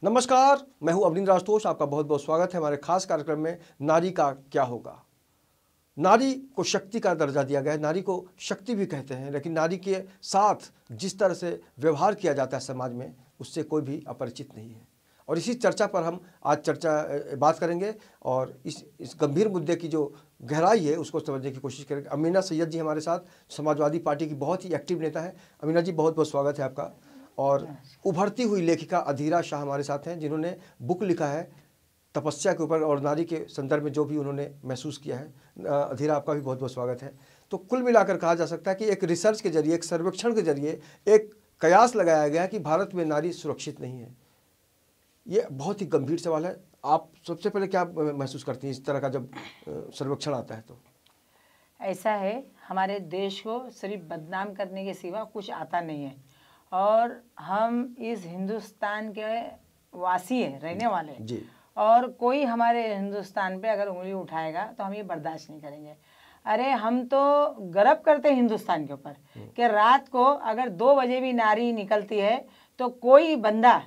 नमस्कार, मैं हूं अवनींद्र आशुतोष। आपका बहुत बहुत स्वागत है हमारे खास कार्यक्रम में नारी का क्या होगा। नारी को शक्ति का दर्जा दिया गया है, नारी को शक्ति भी कहते हैं, लेकिन नारी के साथ जिस तरह से व्यवहार किया जाता है समाज में, उससे कोई भी अपरिचित नहीं है। और इसी चर्चा पर हम आज बात करेंगे और इस गंभीर मुद्दे की जो गहराई है उसको समझने की कोशिश करेंगे। अमीना सैयद जी हमारे साथ, समाजवादी पार्टी की बहुत ही एक्टिव नेता है। अमीना जी, बहुत बहुत स्वागत है आपका। और उभरती हुई लेखिका अधीरा शाह हमारे साथ हैं, जिन्होंने बुक लिखा है तपस्या के ऊपर और नारी के संदर्भ में जो भी उन्होंने महसूस किया है। अधीरा, आपका भी बहुत बहुत स्वागत है। तो कुल मिलाकर कहा जा सकता है कि एक रिसर्च के जरिए, एक सर्वेक्षण के जरिए एक कयास लगाया गया कि भारत में नारी सुरक्षित नहीं है। ये बहुत ही गंभीर सवाल है। आप सबसे पहले क्या महसूस करती हैं इस तरह का जब सर्वेक्षण आता है? तो ऐसा है, हमारे देश को सिर्फ बदनाम करने के सिवा कुछ आता नहीं है और हम इस हिंदुस्तान के वासी हैं, रहने वाले हैं जी। और कोई हमारे हिंदुस्तान पे अगर उंगली उठाएगा तो हम ये बर्दाश्त नहीं करेंगे। अरे हम तो गर्व करते हैं हिंदुस्तान के ऊपर कि रात को अगर 2 बजे भी नारी निकलती है तो कोई बंदा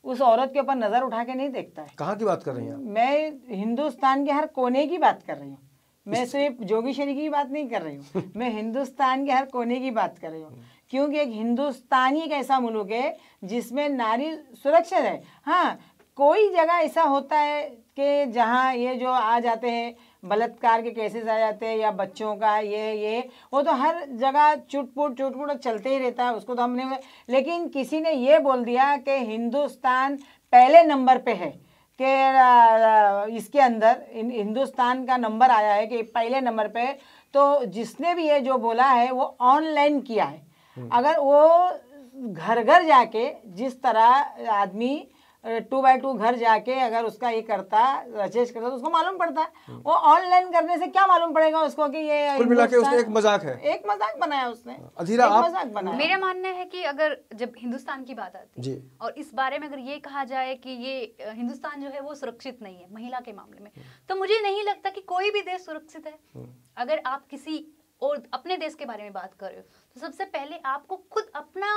उस औरत के ऊपर नज़र उठा के नहीं देखता है। कहाँ की बात कर रही हैं आप? मैं हिंदुस्तान के हर कोने की बात कर रही हूँ। मैं सिर्फ जोगेश्वरी की बात नहीं कर रही हूँ, मैं हिंदुस्तान के हर कोने की बात कर रही हूँ, क्योंकि एक हिंदुस्तान ही एक ऐसा मुल्क है जिसमें नारी सुरक्षित है। हाँ, कोई जगह ऐसा होता है कि जहाँ ये जो आ जाते हैं बलात्कार के केसेस आ जाते हैं या बच्चों का ये वो तो हर जगह चुटपुट चलते ही रहता है, उसको तो हमने। लेकिन किसी ने ये बोल दिया कि हिंदुस्तान पहले नंबर पे है, कि इसके अंदर हिंदुस्तान का नंबर आया है कि पहले नंबर पे। तो जिसने भी ये जो बोला है वो ऑनलाइन किया है। अगर वो घर घर जाके, जिस तरह आदमी 2x2 घर जाके अगर उसका ये करता, रचेज करता, तो उसको मालूम पड़ता है। वो ऑनलाइन करने से क्या मालूम पड़ेगा उसको कि ये कुल मिला के उसने एक मजाक है, एक मजाक बनाया उसने। अधीरा, आप? मजाक बनाया। मेरा मानना है कि अगर जब हिंदुस्तान की बात आती जी, है और इस बारे में अगर ये कहा जाए कि ये हिंदुस्तान जो है वो सुरक्षित नहीं है महिला के मामले में, तो मुझे नहीं लगता कि कोई भी देश सुरक्षित है। अगर आप किसी और अपने देश के बारे में बात कर रहे हो तो सबसे पहले आपको खुद अपना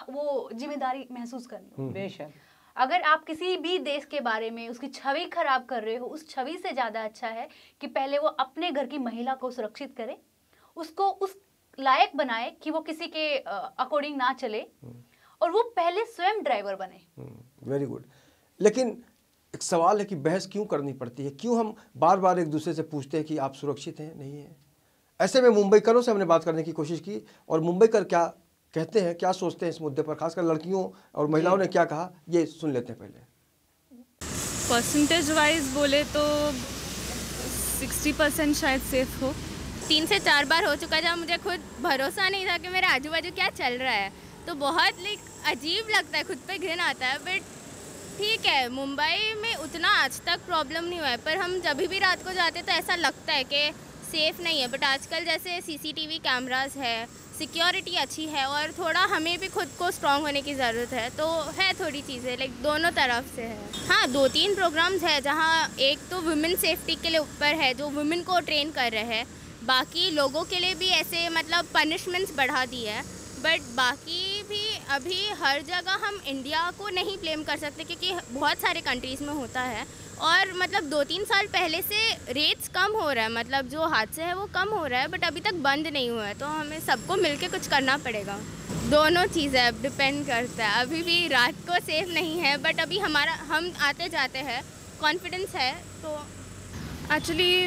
वो जिम्मेदारी महसूस करनी हो। बेशक, अगर आप किसी भी देश के बारे में उसकी छवि खराब कर रहे हो, उस छवि से ज़्यादा अच्छा है कि पहले वो अपने घर की महिला को सुरक्षित करे, उसको उस लायक बनाए कि वो किसी के अकॉर्डिंग ना चले और वो पहले स्वयं ड्राइवर बने। Very good. लेकिन एक सवाल है कि बहस क्यों करनी पड़ती है? क्यों हम बार बार एक दूसरे से पूछते हैं कि आप सुरक्षित हैं, नहीं हैं? ऐसे में मुंबईकरों से हमने बात करने की कोशिश की और मुंबईकर क्या कहते हैं, क्या सोचते हैं इस मुद्दे पर, खासकर लड़कियों और महिलाओं ने क्या कहा, ये सुन लेते हैं पहले। परसेंटेज वाइज बोले तो 60% शायद सेफ हो। 3 से 4 बार हो चुका जब मुझे खुद भरोसा नहीं था कि मेरे आजू बाजू क्या चल रहा है, तो बहुत अजीब लगता है, खुद पे घिन आता है। बट ठीक है, मुंबई में उतना आज तक प्रॉब्लम नहीं हुआ है, पर हम जब भी रात को जाते तो ऐसा लगता है कि सेफ़ नहीं है। बट आजकल जैसे CCTV कैमरास है, सिक्योरिटी अच्छी है और थोड़ा हमें भी खुद को स्ट्रॉन्ग होने की ज़रूरत है, तो है थोड़ी चीज़ें दोनों तरफ से है। हाँ, 2-3 प्रोग्राम्स है जहाँ एक तो वुमेन सेफ्टी के लिए ऊपर है जो वुमेन को ट्रेन कर रहे हैं, बाकी लोगों के लिए भी ऐसे पनिशमेंट्स बढ़ा दी है। बट बाकी भी अभी हर जगह हम इंडिया को नहीं ब्लेम कर सकते क्योंकि बहुत सारे कंट्रीज़ में होता है और 2-3 साल पहले से रेट्स कम हो रहा है, जो हादसे है वो कम हो रहा है, बट अभी तक बंद नहीं हुआ है। तो हमें सबको मिलके कुछ करना पड़ेगा। दोनों चीज़ें अब डिपेंड करता है। अभी भी रात को सेफ नहीं है, बट अभी हम आते जाते हैं, कॉन्फिडेंस है। तो एक्चुअली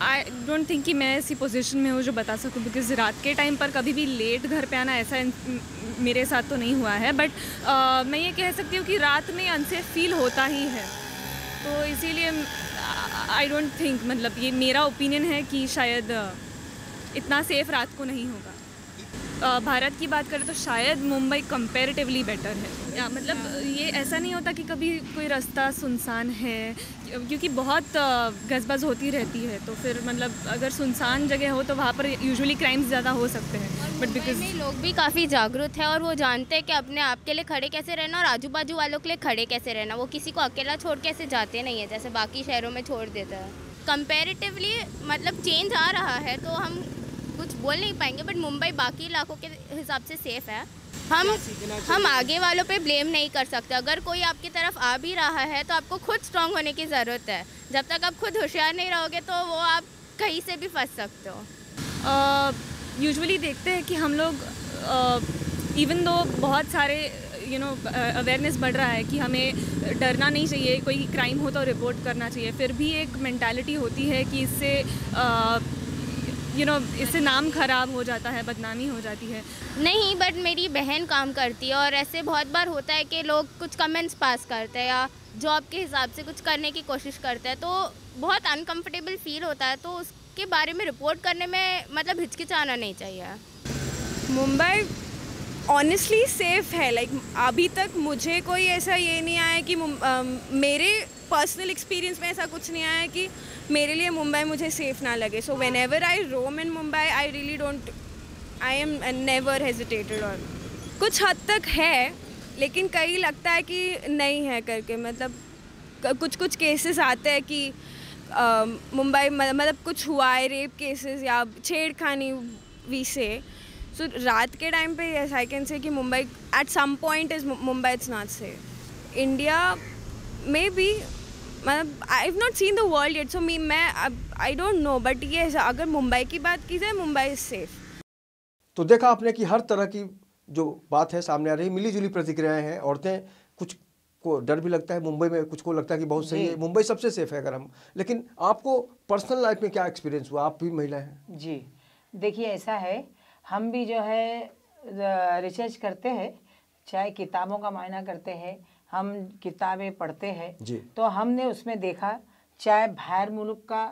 आई डोंट थिंक कि मैं ऐसी पोजीशन में हूँ जो बता सकूँ, बिकॉज रात के टाइम पर कभी भी लेट घर पे आना ऐसा मेरे साथ तो नहीं हुआ है। बट मैं ये कह सकती हूँ कि रात में अनसेफ फील होता ही है, तो इसीलिए आई डोंट थिंक, ये मेरा ओपिनियन है कि शायद इतना सेफ रात को नहीं होगा। भारत की बात करें तो शायद मुंबई कंपैरेटिवली बेटर है। ये ऐसा नहीं होता कि कभी कोई रास्ता सुनसान है, क्योंकि बहुत गजबज होती रहती है, तो फिर अगर सुनसान जगह हो तो वहाँ पर यूजुअली क्राइम्स ज़्यादा हो सकते हैं। बट बिकॉज लोग भी काफ़ी जागरूक है और वो जानते हैं कि अपने आप के लिए खड़े कैसे रहना और आजू बाजू वालों के लिए खड़े कैसे रहना। वो किसी को अकेला छोड़ के ऐसे जाते नहीं है जैसे बाकी शहरों में छोड़ देता है। कंपैरेटिवली चेंज आ रहा है, तो हम कुछ बोल नहीं पाएंगे, बट मुंबई बाकी इलाकों के हिसाब से सेफ़ है। हम आगे वालों पे ब्लेम नहीं कर सकते। अगर कोई आपकी तरफ आ भी रहा है तो आपको खुद स्ट्रांग होने की ज़रूरत है। जब तक आप खुद होशियार नहीं रहोगे तो वो आप कहीं से भी फंस सकते हो। यूजुअली देखते हैं कि हम लोग इवन दो बहुत सारे अवेयरनेस बढ़ रहा है कि हमें डरना नहीं चाहिए, कोई क्राइम हो तो रिपोर्ट करना चाहिए, फिर भी एक मेंटालिटी होती है कि इससे इससे नाम खराब हो जाता है, बदनामी हो जाती है। नहीं, बट मेरी बहन काम करती है और ऐसे बहुत बार होता है कि लोग कुछ कमेंट्स पास करते हैं या जॉब के हिसाब से कुछ करने की कोशिश करते हैं, तो बहुत अनकंफर्टेबल फील होता है। तो उसके बारे में रिपोर्ट करने में मतलब हिचकिचाना नहीं चाहिए। मुंबई ऑनेस्टली सेफ़ है। लाइक अभी तक मुझे कोई ऐसा ये नहीं आया कि मेरे पर्सनल एक्सपीरियंस में ऐसा कुछ नहीं आया कि मेरे लिए मुंबई मुझे सेफ़ ना लगे। So whenever I roam in Mumbai I really don't, I am never hesitated. और कुछ हद तक है, लेकिन कई लगता है कि नहीं है करके। मतलब कुछ केसेस आते हैं कि मुंबई मतलब कुछ हुआ है, रेप केसेस या छेड़खानी वी से। सो रात के टाइम पे यस आई कैन से कि Mumbai at some point is Mumbai it's not safe. India में भी मतलब I have not seen the world yet, so मैं आई डोंट नो, बट ये अगर मुंबई की बात की जाए, मुंबई इज सेफ। तो देखा आपने कि हर तरह की जो बात है सामने आ रही, मिली जुली प्रतिक्रियाएं हैं। औरतें कुछ को डर भी लगता है मुंबई में, कुछ को लगता है कि बहुत सही है, मुंबई सबसे सेफ है अगर हम। लेकिन आपको पर्सनल लाइफ में क्या एक्सपीरियंस हुआ? आप भी महिला हैं। जी देखिए, ऐसा है, हम भी जो है रिसर्च करते हैं, चाहे किताबों का मायना करते हैं, हम किताबें पढ़ते हैं, तो हमने उसमें देखा, चाहे बाहर मुल्क का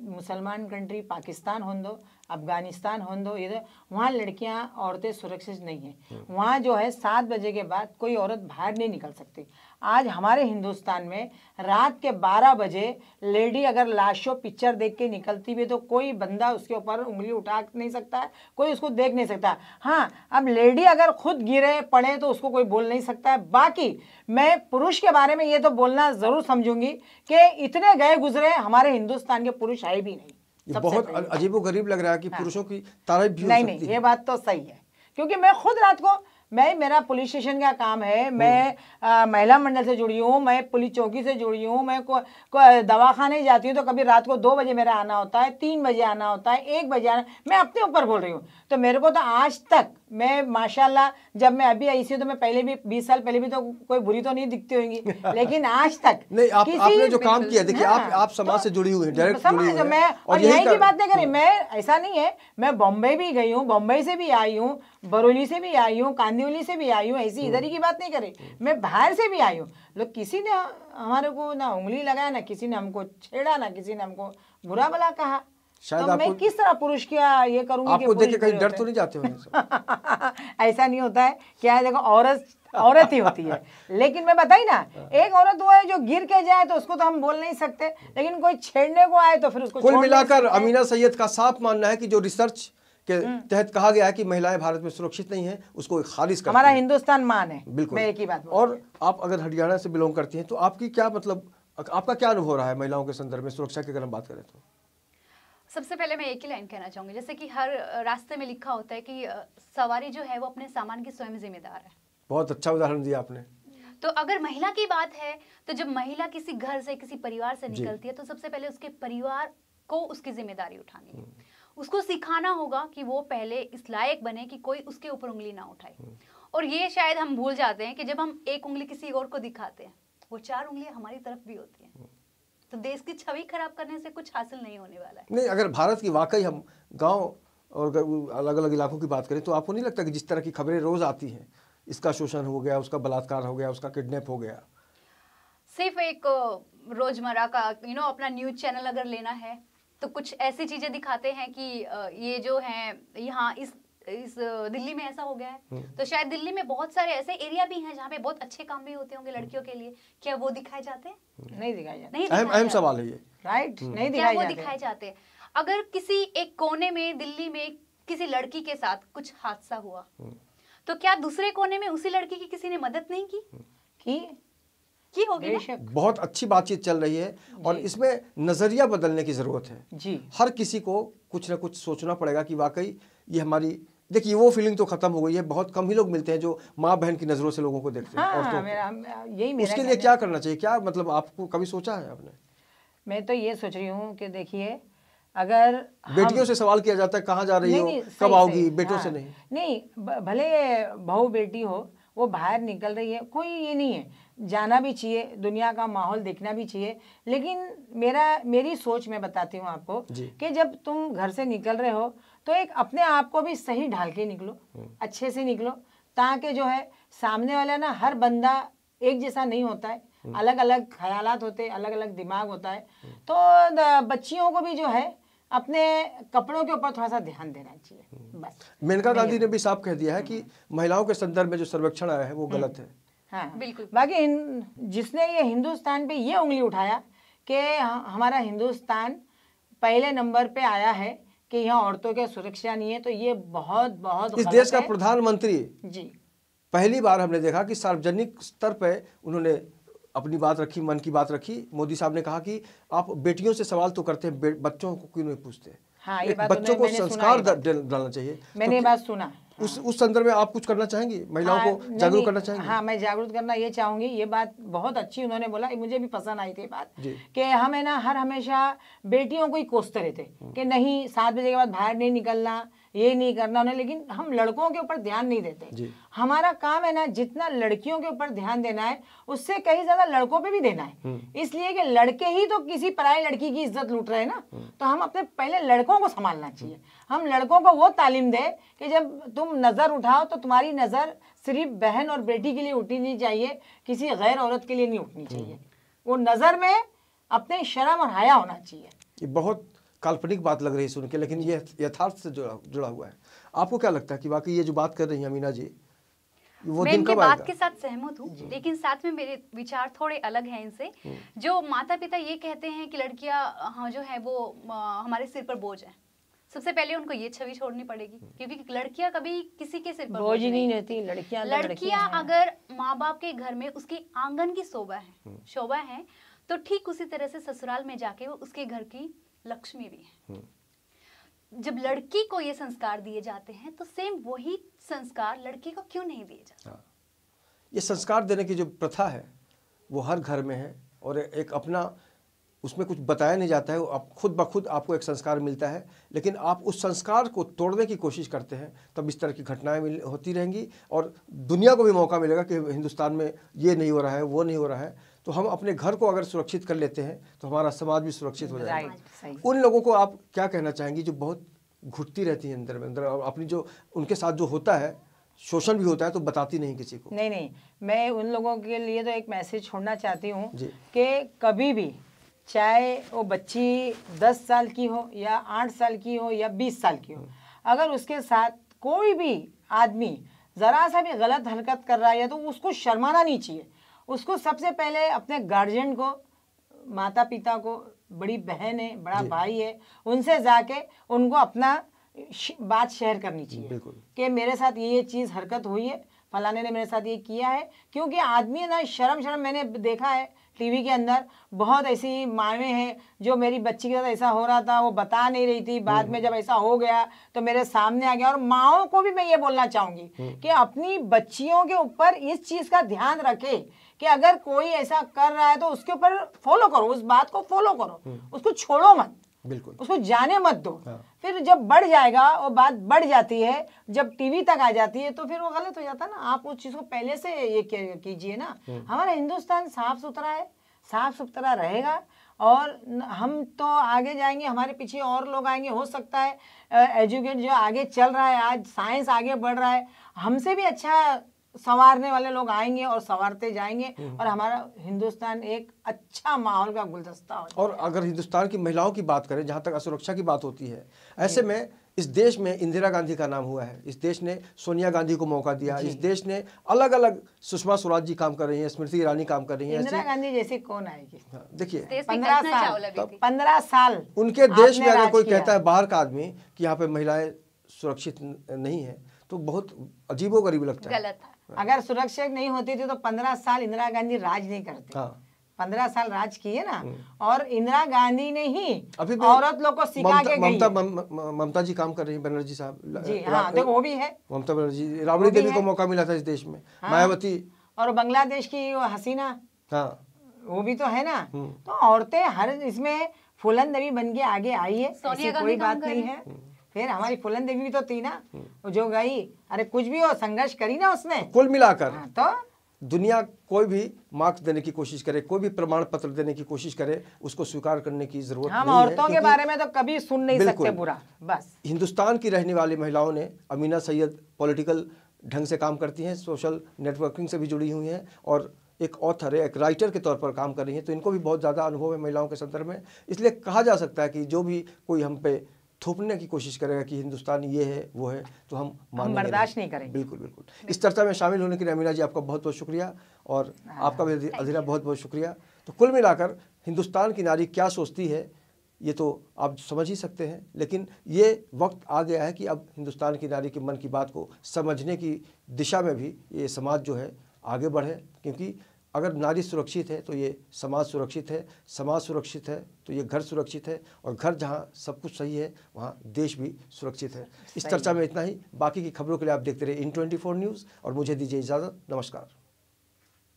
मुसलमान कंट्री पाकिस्तान हो दो, अफ़गानिस्तान हो दो, इधर वहाँ लड़कियाँ औरतें सुरक्षित नहीं हैं। वहाँ जो है 7 बजे के बाद कोई औरत बाहर नहीं निकल सकती। आज हमारे हिंदुस्तान में रात के 12 बजे लेडी अगर लाशों पिक्चर देख के निकलती भी तो कोई बंदा उसके ऊपर उंगली उठा नहीं सकता है, कोई उसको देख नहीं सकता। हाँ, अब लेडी अगर खुद गिरे पड़े तो उसको कोई बोल नहीं सकता है। बाकी मैं पुरुष के बारे में ये तो बोलना ज़रूर समझूंगी कि इतने गए गुजरे हमारे हिंदुस्तान के पुरुष है भी नहीं। ये बहुत अजीबोगरीब लग रहा है कि पुरुषों की तारीफ भी हो सकती है। नहीं, ये बात तो सही है, क्योंकि मैं खुद रात को मेरा पुलिस स्टेशन का काम है, मैं महिला मंडल से जुड़ी हूँ, मैं पुलिस चौकी से जुड़ी हूँ, मैं दवाखाने जाती हूँ तो कभी रात को 2 बजे मेरा आना होता है, 3 बजे आना होता है, 1 बजे आना। मैं अपने ऊपर बोल रही हूँ। तो मेरे को तो आज तक, मैं माशाल्लाह जब मैं अभी आई थी तो मैं पहले भी 20 साल पहले भी तो कोई बुरी तो नहीं दिखती होंगी, लेकिन आज तक नहीं, आपने जो काम किया, देखिए आप समाज से जुड़ी हुई हैं, डायरेक्ट जुड़ी हुई हैं। मैं और यही की बात नहीं करी, मैं ऐसा नहीं है, मैं बॉम्बे भी गई हूँ, बॉम्बे से भी आई हूँ, बरौली से भी आई हूँ, कांदिवली से भी आई हूँ, ऐसी इधर ही की बात नहीं करी, मैं बाहर से भी आई हूँ। लोग किसी ने हमारे को ना उंगली लगाया, ना किसी ने हमको छेड़ा, ना किसी ने हमको बुरा भला कहा। शायद तो मैं किस तरह पुरुष क्या ये करूंगी? आपको देख के कहीं डर तो नहीं जाते होंगे? ऐसा नहीं होता है, क्या है, देखो औरत ही होती है। लेकिन मैं बताई ना, एक औरत वो है जो गिर के जाए तो उसको तो हम बोल नहीं सकते, लेकिन कोई छेड़ने को आए तो फिर उसको कुल मिलाकर अमीना सैयद का साफ मानना है कि जो रिसर्च के तहत कहा गया है कि महिलाएं भारत में सुरक्षित नहीं है, उसको खारिज करती है। हमारा हिंदुस्तान मान है, बिल्कुल। मैं एक ही बात। और आप अगर हरियाणा से बिलोंग करती हैं तो आपकी क्या मतलब, आपका क्या अनुभव रहा है महिलाओं के संदर्भ में सुरक्षा की अगर हम बात करें तो? सबसे पहले मैं एक ही लाइन कहना चाहूँगी, जैसे कि हर रास्ते में लिखा होता है कि सवारी जो है वो अपने सामान की स्वयं जिम्मेदार है। बहुत अच्छा उदाहरण दिया आपने। तो अगर महिला की बात है तो जब महिला किसी घर से, किसी परिवार से निकलती है तो सबसे पहले उसके परिवार को उसकी जिम्मेदारी उठानी है। उसको सिखाना होगा कि वो पहले इस लायक बने कि कोई उसके ऊपर उंगली ना उठाए। और ये शायद हम भूल जाते हैं कि जब हम एक उंगली किसी और को दिखाते हैं, वो 4 उंगलियां हमारी तरफ भी होती हैं। तो देश की छवि खराब करने से कुछ हासिल नहीं होने वाला है। नहीं, अगर भारत की वाकई हम गांव और अलग अलग इलाकों की बात करें तो आपको नहीं लगता कि जिस तरह की खबरें रोज आती हैं, इसका शोषण हो गया, उसका बलात्कार हो गया, उसका किडनैप हो गया, सिर्फ एक रोजमर्रा का अपना न्यूज चैनल अगर लेना है तो कुछ ऐसी चीजें दिखाते हैं कि ये जो है यहाँ इस दिल्ली में ऐसा हो गया है, तो शायद दिल्ली में बहुत सारे ऐसे एरिया भी हैं जहाँ पे बहुत अच्छे काम भी होते होंगे लड़कियों के लिए। क्या वो दिखाए जाते हैं? नहीं दिखाए जाते। नहीं, अहम सवाल है ये। राइट, नहीं दिखाए जाते। अगर किसी एक कोने में दिल्ली में किसी लड़की के साथ कुछ हादसा हुआ तो क्या दूसरे कोने में उसी लड़की की किसी ने मदद नहीं की होगी ना? बहुत अच्छी बातचीत चल रही है और इसमें नजरिया बदलने की जरूरत है जी। हर किसी को कुछ ना कुछ सोचना पड़ेगा कि वाकई ये हमारी देखिए वो फीलिंग तो खत्म हो गई है, बहुत कम ही लोग मिलते हैं जो माँ बहन की नज़रों से लोगों को देखते हैं। हाँ, औरतों यही को मेरा उसके लिए क्या करना चाहिए, क्या मतलब आपको कभी सोचा है आपने? मैं तो ये सोच रही हूँ कि देखिए, अगर बेटियों से सवाल किया जाता है कहाँ जा रही हो, कब आओगी, बेटों से नहीं। नहीं, भले बहू बेटी हो, वो बाहर निकल रही है, कोई ये नहीं है, जाना भी चाहिए, दुनिया का माहौल देखना भी चाहिए। लेकिन मेरी सोच मैं बताती हूँ आपको कि जब तुम घर से निकल रहे हो तो एक अपने आप को भी सही ढाल के निकलो, अच्छे से निकलो, ताकि जो है सामने वाला ना, हर बंदा एक जैसा नहीं होता है, अलग अलग ख्यालात होते हैं, अलग अलग दिमाग होता है। तो बच्चियों को भी जो है अपने कपड़ों के ऊपर थोड़ा सा ध्यान देना चाहिए बस। मेनका गांधी ने भी साफ कह दिया है कि महिलाओं के संदर्भ में जो सर्वेक्षण आया है वो गलत है। हाँ, बिल्कुल। बाकी जिसने ये हिंदुस्तान पे ये उंगली उठाया कि हमारा हिंदुस्तान पहले नंबर पे आया है कि यहाँ औरतों की सुरक्षा नहीं है, तो ये बहुत बहुत इस देश का प्रधानमंत्री जी पहली बार हमने देखा कि सार्वजनिक स्तर पे उन्होंने अपनी बात रखी, मन की बात रखी। मोदी साहब ने कहा कि आप बेटियों से सवाल तो करते हैं, बच्चों को क्यों नहीं पूछते? हाँ, ये एक बात बच्चों को संस्कार डालना चाहिए। मैंने ये बात सुना। उस संदर्भ में आप कुछ करना चाहेंगी, महिलाओं को जागरूक करना चाहेंगे? हाँ, मैं जागरूक करना ये चाहूंगी। ये बात बहुत अच्छी उन्होंने बोला, मुझे भी पसंद आई थी बात कि हम है ना हमेशा बेटियों को ही कोसते रहते कि नहीं 7 बजे के बाद बाहर नहीं निकलना, ये नहीं करना उन्हें, लेकिन हम लड़कों के ऊपर ध्यान नहीं देते। हमारा काम है ना जितना लड़कियों के ऊपर ध्यान देना है उससे कहीं ज्यादा लड़कों पे भी देना है, इसलिए कि लड़के ही तो किसी पराई लड़की की इज्जत लूट रहे हैं ना, तो हम अपने पहले लड़कों को संभालना चाहिए। हम लड़कों को वो तालीम दे कि जब तुम नजर उठाओ तो तुम्हारी नजर सिर्फ बहन और बेटी के लिए उठनी चाहिए, किसी गैर औरत के लिए नहीं उठनी चाहिए। वो नजर में अपने शर्म और हया होना चाहिए। ये बहुत काल्पनिक बात लग रही है सुन के, लेकिन ये यथार्थ से जुड़ा हुआ है। आपको क्या लगता है कि वाकई ये जो बात कर रही हैं अमीना जी, वो मैं दिन इनकी कब बात आएगा? के साथ सहमत हूँ, लेकिन साथ में मेरे विचार थोड़े अलग हैं इनसे। जो माता पिता ये कहते हैं कि लड़कियां हाँ जो है वो हमारे सिर पर बोझ है, सबसे पहले उनको ये छवि छोड़नी पड़ेगी, क्योंकि लड़कियां कभी किसी के सिर पर बोझ नहीं रहती। लड़कियां अगर माँ बाप के घर में उसकी आंगन की शोभा है तो ठीक उसी तरह से ससुराल में जाके वो उसके घर की लक्ष्मी भी है। जब लड़की को ये संस्कार दिए जाते हैं तो सेम वही संस्कार लड़की को क्यों नहीं दिए जाते? ये संस्कार देने की जो प्रथा है वो हर घर में है, और एक अपना उसमें कुछ बताया नहीं जाता है, आप खुद ब खुद आपको एक संस्कार मिलता है, लेकिन आप उस संस्कार को तोड़ने की कोशिश करते हैं, तब इस तरह की घटनाएं होती रहेंगी और दुनिया को भी मौका मिलेगा कि हिंदुस्तान में ये नहीं हो रहा है, वो नहीं हो रहा है। तो हम अपने घर को अगर सुरक्षित कर लेते हैं तो हमारा समाज भी सुरक्षित हो जाएगा। उन लोगों को आप क्या कहना चाहेंगी जो बहुत घुटती रहती हैं अंदर में अंदर, अपनी जो उनके साथ जो होता है, शोषण भी होता है तो बताती नहीं किसी को? नहीं, मैं उन लोगों के लिए तो एक मैसेज छोड़ना चाहती हूँ कि कभी भी, चाहे वो बच्ची 10 साल की हो या 8 साल की हो या 20 साल की हो, अगर उसके साथ कोई भी आदमी ज़रा सा भी गलत हरकत कर रहा है तो उसको शर्माना नहीं चाहिए। उसको सबसे पहले अपने गार्जियन को, माता पिता को, बड़ी बहन है, बड़ा भाई है, उनसे जाके उनको अपना बात शेयर करनी चाहिए कि मेरे साथ ये चीज़ हरकत हुई है, फलाने ने मेरे साथ ये किया है। क्योंकि आदमी ना शर्म मैंने देखा है टीवी के अंदर, बहुत ऐसी माएँ हैं जो मेरी बच्ची के साथ ऐसा हो रहा था, वो बता नहीं रही थी, बाद में जब ऐसा हो गया तो मेरे सामने आ गया। और माँओं को भी मैं ये बोलना चाहूँगी कि अपनी बच्चियों के ऊपर इस चीज़ का ध्यान रखे कि अगर कोई ऐसा कर रहा है तो उसके ऊपर फॉलो करो, उस बात को फॉलो करो, उसको छोड़ो मत, बिल्कुल उसको जाने मत दो। फिर जब बढ़ जाएगा, वो बात बढ़ जाती है, जब टीवी तक आ जाती है तो फिर वो गलत हो जाता है ना। आप उस चीज़ को पहले से ये कीजिए ना। हमारा हिंदुस्तान साफ सुथरा है, साफ सुथरा रहेगा और हम तो आगे जाएंगे, हमारे पीछे और लोग आएंगे। हो सकता है एजुकेट जो आगे चल रहा है, आज साइंस आगे बढ़ रहा है, हमसे भी अच्छा संवारने वाले लोग आएंगे और संवारते जाएंगे और हमारा हिंदुस्तान एक अच्छा माहौल का गुलदस्ता हो। और अगर हिंदुस्तान की महिलाओं की बात करें, जहाँ तक असुरक्षा की बात होती है, ऐसे में इस देश में इंदिरा गांधी का नाम हुआ है, इस देश ने सोनिया गांधी को मौका दिया, इस देश ने अलग अलग, सुषमा स्वराज जी काम कर रही हैं, स्मृति ईरानी काम कर रही हैं। इंदिरा गांधी जैसी कौन आएगी? देखिए 15 साल उनके देश में अगर कोई कहता है बाहर का आदमी कि यहाँ पे महिलाएं सुरक्षित नहीं है तो बहुत अजीबोगरीब लगता है। गलत है। अगर सुरक्षित नहीं होती थी तो 15 साल इंदिरा गांधी राज नहीं करती। 15 साल राज किए ना, और इंदिरा गांधी ने ही अभी भी औरत लोग को सिखा के गई है। ममता जी काम कर रही है, बनर्जी साहब जी हाँ, देखो वो भी है, ममता बनर्जी, राबड़ी देवी को मौका मिला था इस देश में, मायावती, और बांग्लादेश की वो हसीना, हाँ वो भी तो है ना। तो औरतें हर इसमें फूलन देवी बन के आगे आई है, ऐसी कोई बात नहीं है। फिर हमारी फूलन देवी भी तो थी ना, जो गई, अरे कुछ भी हो, संघर्ष करी ना उसने। कुल मिलाकर तो दुनिया कोई भी मार्क्स देने की कोशिश करे, कोई भी प्रमाण पत्र देने की कोशिश करे, उसको स्वीकार करने की जरूरत हम नहीं है। औरतों के बारे में तो कभी सुन नहीं सकते बुरा। बस हिंदुस्तान की रहने वाली महिलाओं ने, अमीना सैयद पॉलिटिकल ढंग से काम करती हैं, सोशल नेटवर्किंग से भी जुड़ी हुई हैं, और एक ऑथर है, एक राइटर के तौर पर काम कर रही हैं, तो इनको भी बहुत ज़्यादा अनुभव है महिलाओं के संदर्भ में। इसलिए कहा जा सकता है कि जो भी कोई हम पे थोपने की कोशिश करेगा कि हिंदुस्तान ये है वो है, तो हम बर्दाश्त नहीं करेंगे। बिल्कुल बिल्कुल। इस चर्चा में शामिल होने के लिए अमीना जी आपका बहुत बहुत शुक्रिया, और आपका भी अधीरा बहुत बहुत शुक्रिया। तो कुल मिलाकर हिंदुस्तान की नारी क्या सोचती है ये तो आप समझ ही सकते हैं, लेकिन ये वक्त आ गया है कि अब हिंदुस्तान की नारी के मन की बात को समझने की दिशा में भी ये समाज जो है आगे बढ़े, क्योंकि अगर नारी सुरक्षित है तो ये समाज सुरक्षित है, समाज सुरक्षित है तो ये घर सुरक्षित है, और घर जहाँ सब कुछ सही है वहाँ देश भी सुरक्षित है। इस चर्चा में इतना ही। बाकी की खबरों के लिए आप देखते रहिए इन 24 न्यूज़, और मुझे दीजिए इजाज़त। नमस्कार।